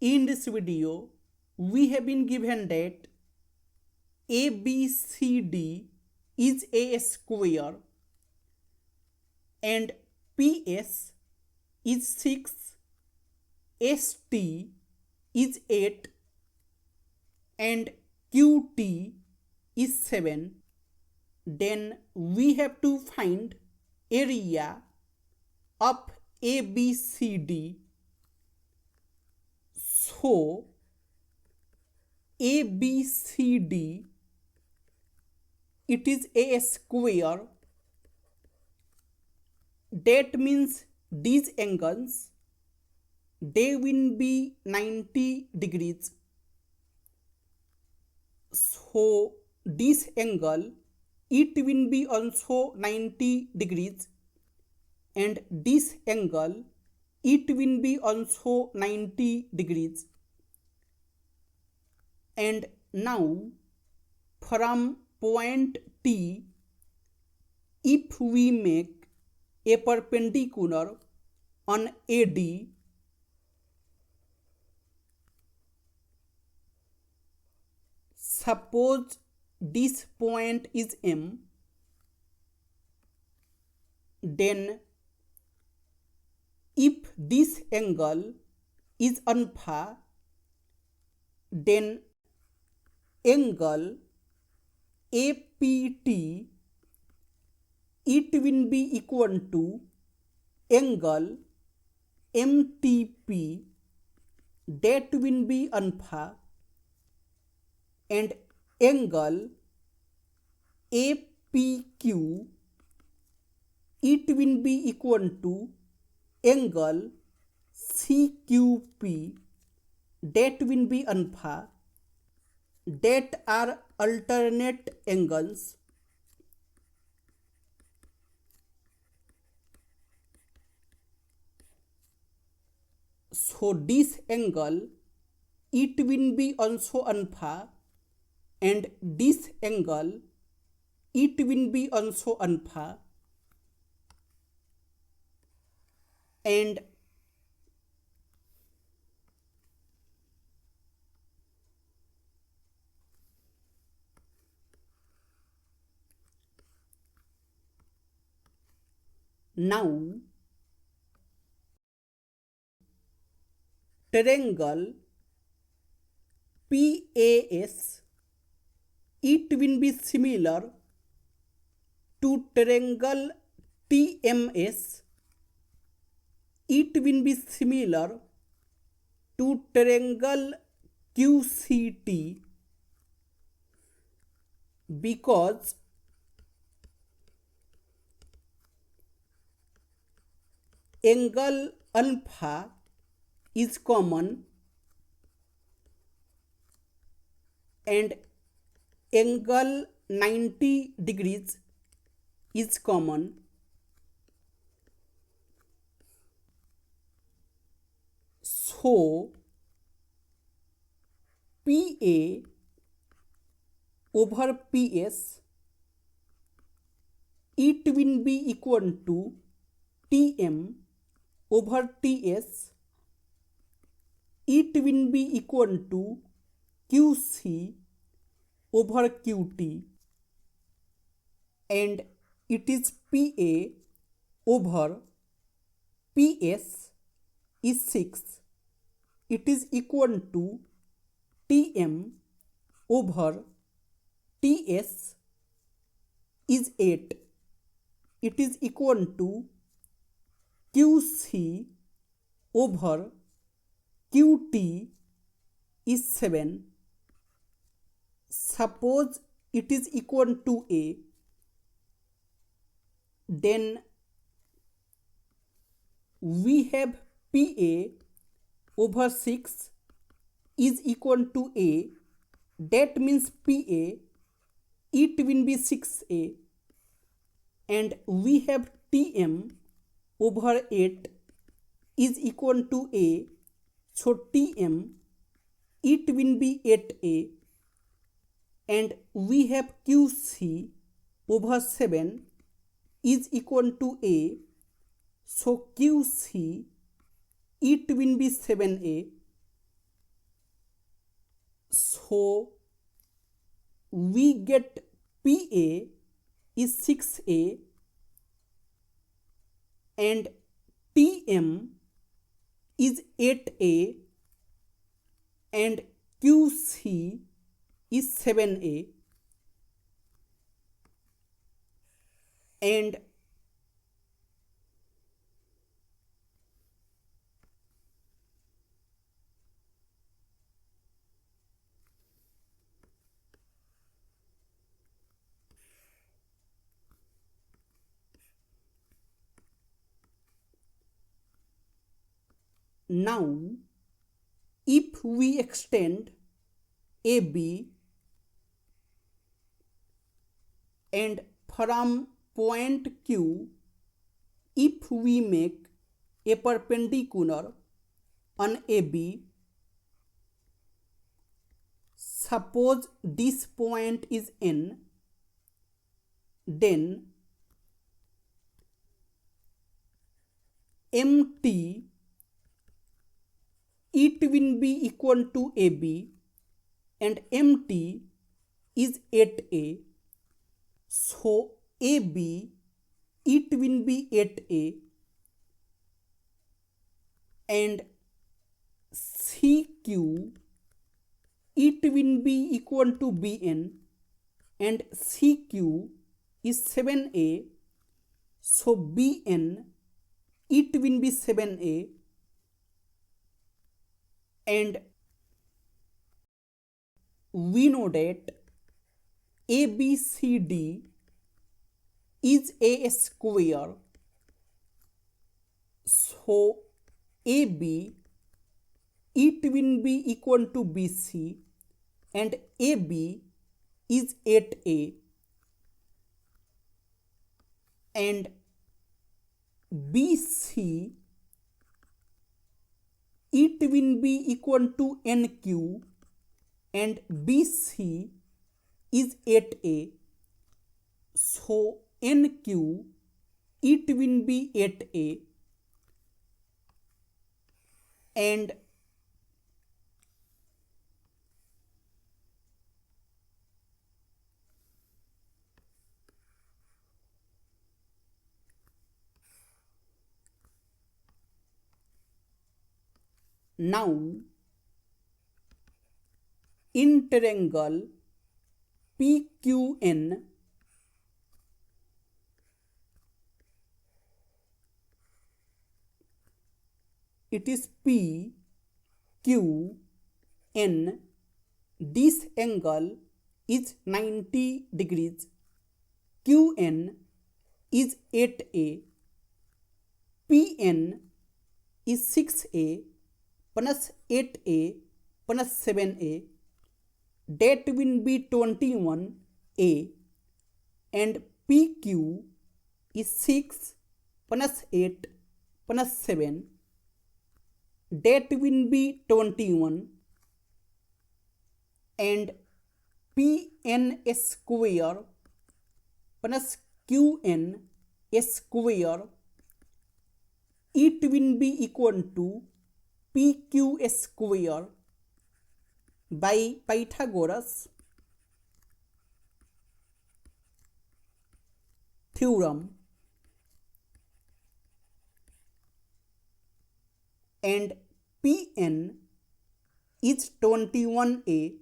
In this video, we have been given that ABCD is a square and PS is 6, ST is 8 and QT is 7. Then we have to find area of ABCD. So ABCD, it is a square. That means these angles, they will be 90 degrees. So this angle, it will be also 90 degrees, and this angle, it will be also 90 degrees. And now from point T, if we make a perpendicular on AD, suppose this point is M, then if this angle is alpha, then angle APT, it will be equal to angle MTP, that will be alpha, and angle APQ, it will be equal to angle CQP, that will be alpha. That are alternate angles. So this angle, it will be also alpha, and this angle, it will be also alpha, and now triangle PAS, it will be similar to triangle TMS, it will be similar to triangle QCT, because angle alpha is common and angle 90 degrees is common. So PA over PS, it will be equal to TM over TS, it will be equal to QC over QT, and it is PA over PS is 6, it is equal to TM over TS is 8, it is equal to QC over QT is 7. Suppose it is equal to A, then we have PA over 6 is equal to A, that means PA, it will be 6A, and we have TM over 8 is equal to A, so TM, it will be 8A, and we have QC over 7 is equal to A, so QC, it will be 7A, So we get PA is 6A and TM is 8A and QC is 7A and now if we extend AB and from point Q, if we make a perpendicular on AB, suppose this point is N, then MT, it will be equal to AB and MT is 8A. So AB, it will be 8A and CQ, it will be equal to BN and CQ is 7A. So BN, it will be 7A and we know that ABCD is A square. So AB, it will be equal to BC and AB is 8A and BC, it will be equal to NQ and BC is 8A. So NQ, it will be 8A and now in triangle PQN, it is PQN, this angle is 90 degrees, QN is 8A, PN is 6A plus 8A plus 7A, that will be 21A and PQ is 6 plus 8 plus 7, that will be 21 and PN square plus QN square, it will be equal to PQ square by Pythagoras theorem and PN is 21A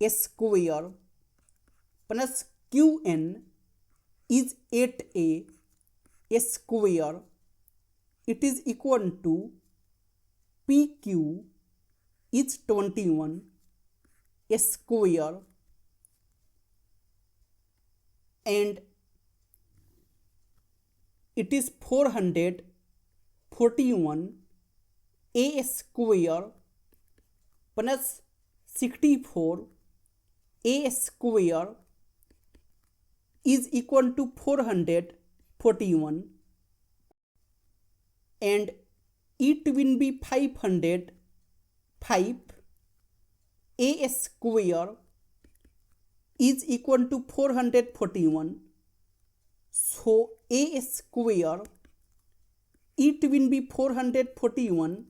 square plus QN is 8A square, it is equal to PQ is 21 square and it is 441 A square plus 64 A square is equal to 441 and it will be 505 A square is equal to 441. So A square, it will be 441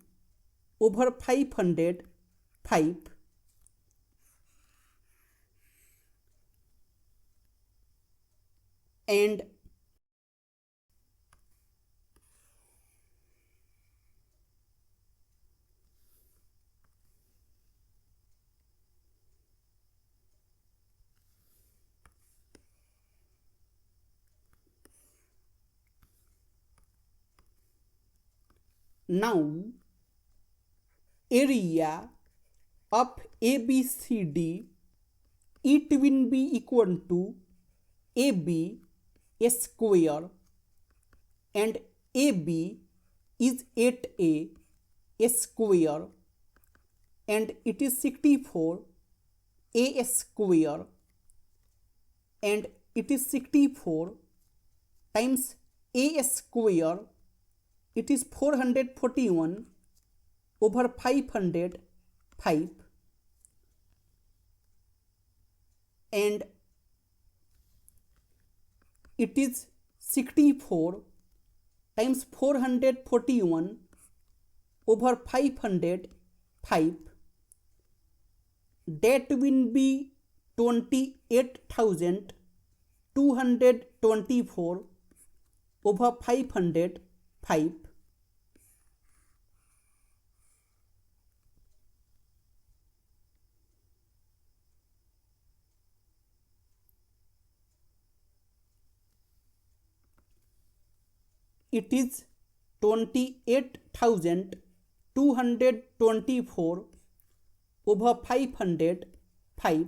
over 505 and now area of ABCD, it will be equal to AB square, and AB is 8A square, and it is 64 A square, and it is 64 times A square, it is 441 over 505, and it is 64 times 441 over 505, that will be 28,224 over 505. It is 28,224 over 505.